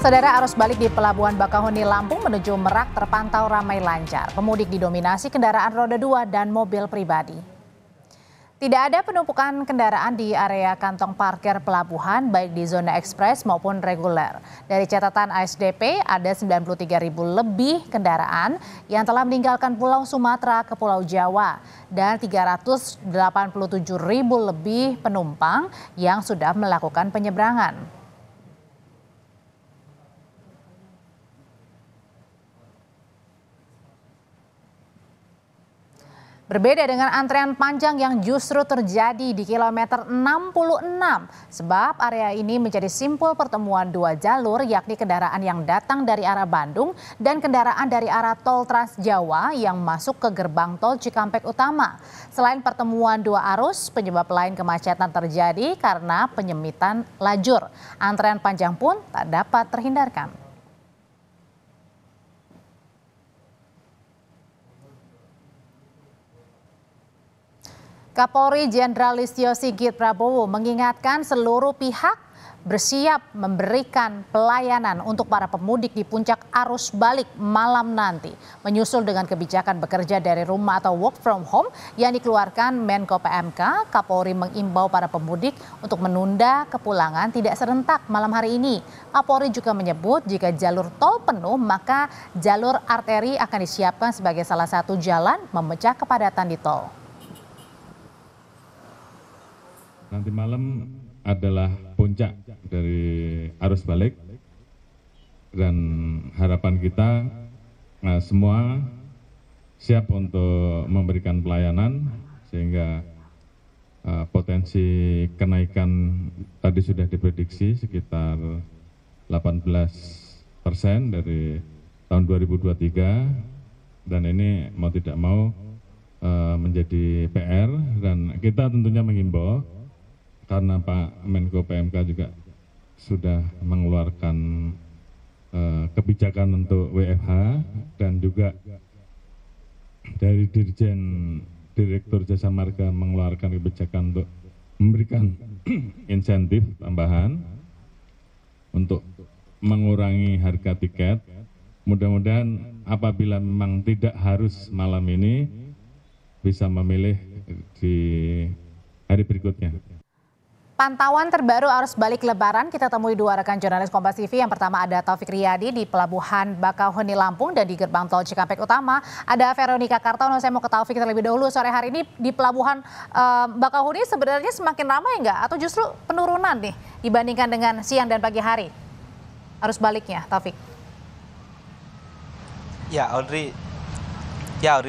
Saudara, arus balik di Pelabuhan Bakauheni Lampung menuju Merak terpantau ramai lancar. Pemudik didominasi kendaraan roda 2 dan mobil pribadi. Tidak ada penumpukan kendaraan di area kantong parkir pelabuhan baik di zona ekspres maupun reguler. Dari catatan ASDP ada 93.000 lebih kendaraan yang telah meninggalkan Pulau Sumatera ke Pulau Jawa dan 387.000 lebih penumpang yang sudah melakukan penyeberangan. Berbeda dengan antrean panjang yang justru terjadi di kilometer 66, sebab area ini menjadi simpul pertemuan dua jalur, yakni kendaraan yang datang dari arah Bandung dan kendaraan dari arah tol Trans Jawa yang masuk ke gerbang tol Cikampek Utama. Selain pertemuan dua arus, penyebab lain kemacetan terjadi karena penyempitan lajur. Antrean panjang pun tak dapat terhindarkan. Kapolri Jenderal Listio Sigit Prabowo mengingatkan seluruh pihak bersiap memberikan pelayanan untuk para pemudik di puncak arus balik malam nanti. Menyusul dengan kebijakan bekerja dari rumah atau work from home yang dikeluarkan Menko PMK, Kapolri mengimbau para pemudik untuk menunda kepulangan tidak serentak malam hari ini. Kapolri juga menyebut jika jalur tol penuh maka jalur arteri akan disiapkan sebagai salah satu jalan memecah kepadatan di tol. Nanti malam adalah puncak dari arus balik dan harapan kita semua siap untuk memberikan pelayanan sehingga potensi kenaikan tadi sudah diprediksi sekitar 18% dari tahun 2023 dan ini mau tidak mau menjadi PR dan kita tentunya mengimbau karena Pak Menko PMK juga sudah mengeluarkan kebijakan untuk WFH dan juga dari Dirjen Direktur Jasa Marga mengeluarkan kebijakan untuk memberikan insentif tambahan untuk mengurangi harga tiket. Mudah-mudahan apabila memang tidak harus malam ini bisa memilih di hari berikutnya. Pantauan terbaru arus balik Lebaran kita temui dua rekan jurnalis Kompas TV. Yang pertama ada Taufik Riyadi di Pelabuhan Bakauheni Lampung dan di gerbang tol Cikampek Utama ada Veronica Kartono. Saya mau ke Taufik terlebih dahulu. Sore hari ini di Pelabuhan Bakauheni sebenarnya semakin ramai enggak atau justru penurunan nih dibandingkan dengan siang dan pagi hari arus baliknya, Taufik? Ya, Audrey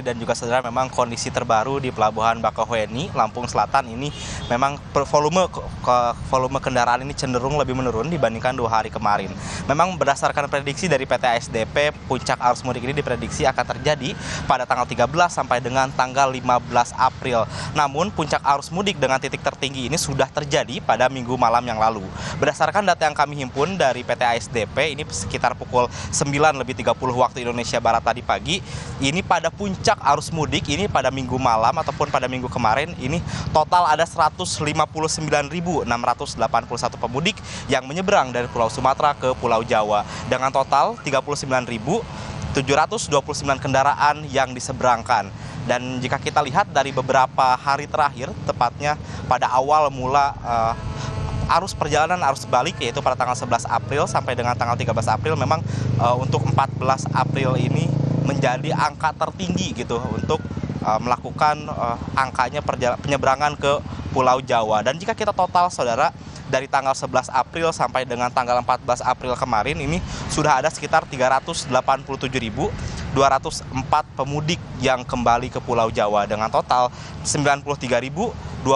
dan juga saudara, memang kondisi terbaru di Pelabuhan Bakauheni Lampung Selatan ini memang volume kendaraan ini cenderung lebih menurun dibandingkan 2 hari kemarin. Memang berdasarkan prediksi dari PT ASDP, puncak arus mudik ini diprediksi akan terjadi pada tanggal 13 sampai dengan tanggal 15 April. Namun puncak arus mudik dengan titik tertinggi ini sudah terjadi pada minggu malam yang lalu. Berdasarkan data yang kami himpun dari PT ASDP, ini sekitar pukul 9:30 waktu Indonesia Barat tadi pagi, ini pada puncak arus mudik ini pada minggu malam ataupun pada minggu kemarin ini total ada 159.681 pemudik yang menyeberang dari Pulau Sumatera ke Pulau Jawa dengan total 39.729 kendaraan yang diseberangkan. Dan jika kita lihat dari beberapa hari terakhir, tepatnya pada awal mula arus perjalanan arus balik yaitu pada tanggal 11 April sampai dengan tanggal 13 April memang untuk 14 April ini menjadi angka tertinggi gitu untuk melakukan angkanya penyeberangan ke Pulau Jawa. Dan jika kita total saudara dari tanggal 11 April sampai dengan tanggal 14 April kemarin ini sudah ada sekitar 387.204 pemudik yang kembali ke Pulau Jawa dengan total 93.025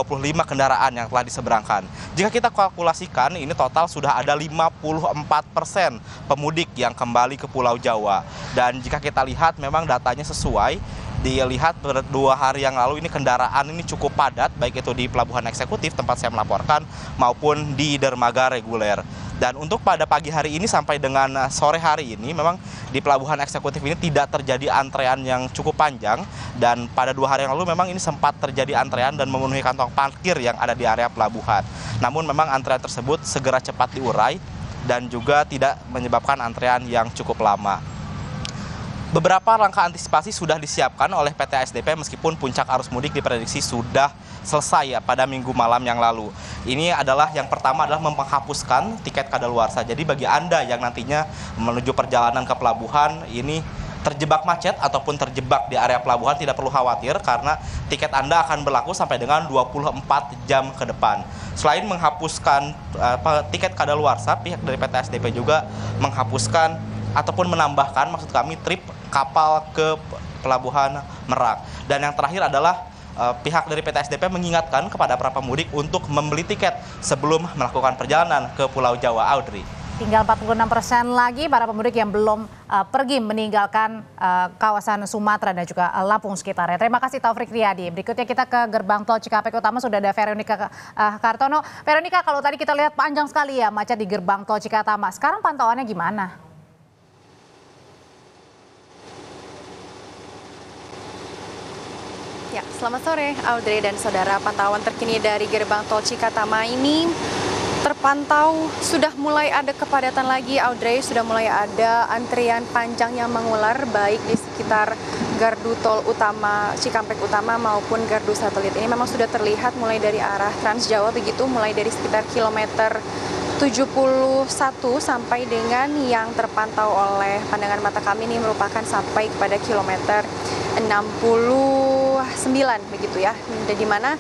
kendaraan yang telah diseberangkan. Jika kita kalkulasikan ini total sudah ada 54% pemudik yang kembali ke Pulau Jawa. Dan jika kita lihat memang datanya sesuai, dilihat 2 hari yang lalu ini kendaraan ini cukup padat baik itu di Pelabuhan Eksekutif tempat saya melaporkan maupun di dermaga reguler. Dan untuk pada pagi hari ini sampai dengan sore hari ini memang di Pelabuhan Eksekutif ini tidak terjadi antrean yang cukup panjang, dan pada 2 hari yang lalu memang ini sempat terjadi antrean dan memenuhi kantong parkir yang ada di area pelabuhan. Namun memang antrean tersebut segera cepat diurai dan juga tidak menyebabkan antrean yang cukup lama. Beberapa langkah antisipasi sudah disiapkan oleh PT ASDP meskipun puncak arus mudik diprediksi sudah selesai ya pada minggu malam yang lalu. Ini adalah yang pertama adalah menghapuskan tiket kadaluarsa. Jadi bagi Anda yang nantinya menuju perjalanan ke pelabuhan ini terjebak macet ataupun terjebak di area pelabuhan tidak perlu khawatir karena tiket Anda akan berlaku sampai dengan 24 jam ke depan. Selain menghapuskan tiket kadaluarsa, pihak dari PT ASDP juga menghapuskan ataupun menambahkan maksud kami trip kapal ke pelabuhan Merak. Dan yang terakhir adalah pihak dari PT ASDP mengingatkan kepada para pemudik untuk membeli tiket sebelum melakukan perjalanan ke Pulau Jawa. Audrey. Tinggal 46% lagi para pemudik yang belum pergi meninggalkan kawasan Sumatera dan juga Lampung sekitarnya. Terima kasih Taufik Riyadi. Berikutnya kita ke gerbang tol Cikampek Utama, sudah ada Veronica Kartono. Veronica, kalau tadi kita lihat panjang sekali ya macet di gerbang tol Cikatama. Sekarang pantauannya gimana? Ya, selamat sore Audrey dan saudara. Pantauan terkini dari gerbang tol Cikatama ini terpantau sudah mulai ada kepadatan lagi, Audrey. Sudah mulai ada antrian panjang yang mengular baik di sekitar gardu tol utama Cikampek Utama maupun gardu satelit. Ini memang sudah terlihat mulai dari arah Trans Jawa begitu, mulai dari sekitar kilometer 71 sampai dengan yang terpantau oleh pandangan mata kami ini merupakan sampai kepada kilometer 69 begitu ya. Dan di mana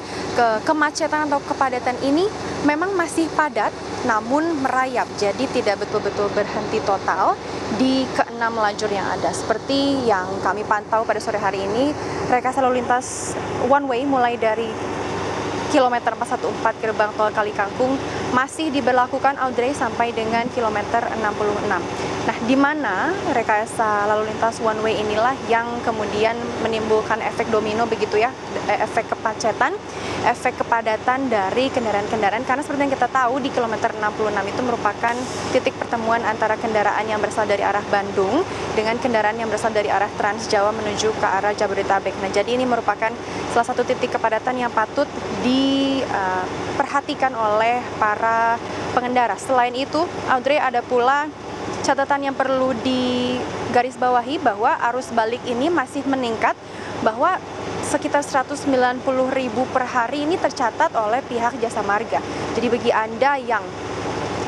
kemacetan atau kepadatan ini memang masih padat namun merayap. Jadi tidak betul-betul berhenti total di keenam lajur yang ada. Seperti yang kami pantau pada sore hari ini, rekayasa lalu lintas one way mulai dari kilometer 414 gerbang tol Kalikangkung masih diberlakukan, Audrey, sampai dengan kilometer 66. Nah, di mana rekayasa lalu lintas one way inilah yang kemudian menimbulkan efek domino begitu ya, efek kemacetan, efek kepadatan dari kendaraan-kendaraan, karena seperti yang kita tahu di kilometer 66 itu merupakan titik pertemuan antara kendaraan yang berasal dari arah Bandung dengan kendaraan yang berasal dari arah Trans Jawa menuju ke arah Jabodetabek. Nah, jadi ini merupakan salah satu titik kepadatan yang patut diperhatikan oleh para pengendara. Selain itu, Audrey, ada pula catatan yang perlu digarisbawahi bahwa arus balik ini masih meningkat, bahwa sekitar 190.000 per hari ini tercatat oleh pihak Jasa Marga. Jadi bagi Anda yang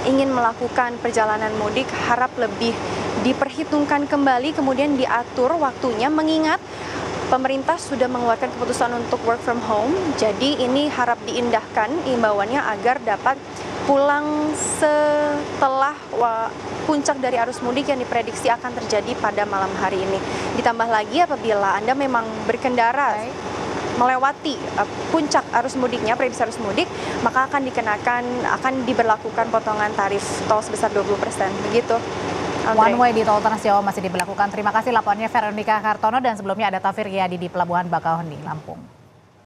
ingin melakukan perjalanan mudik, harap lebih diperhitungkan kembali, kemudian diatur waktunya, mengingat pemerintah sudah mengeluarkan keputusan untuk work from home. Jadi ini harap diindahkan imbauannya agar dapat pulang setelah puncak dari arus mudik yang diprediksi akan terjadi pada malam hari ini. Ditambah lagi apabila Anda memang berkendara melewati puncak arus mudiknya, prediksi arus mudik, maka akan diberlakukan potongan tarif tol sebesar 20%. Begitu. One way di tol Trans Jawa masih diberlakukan. Terima kasih laporannya Veronica Kartono, dan sebelumnya ada Taufik Riyadi di Pelabuhan Bakauheni, Lampung.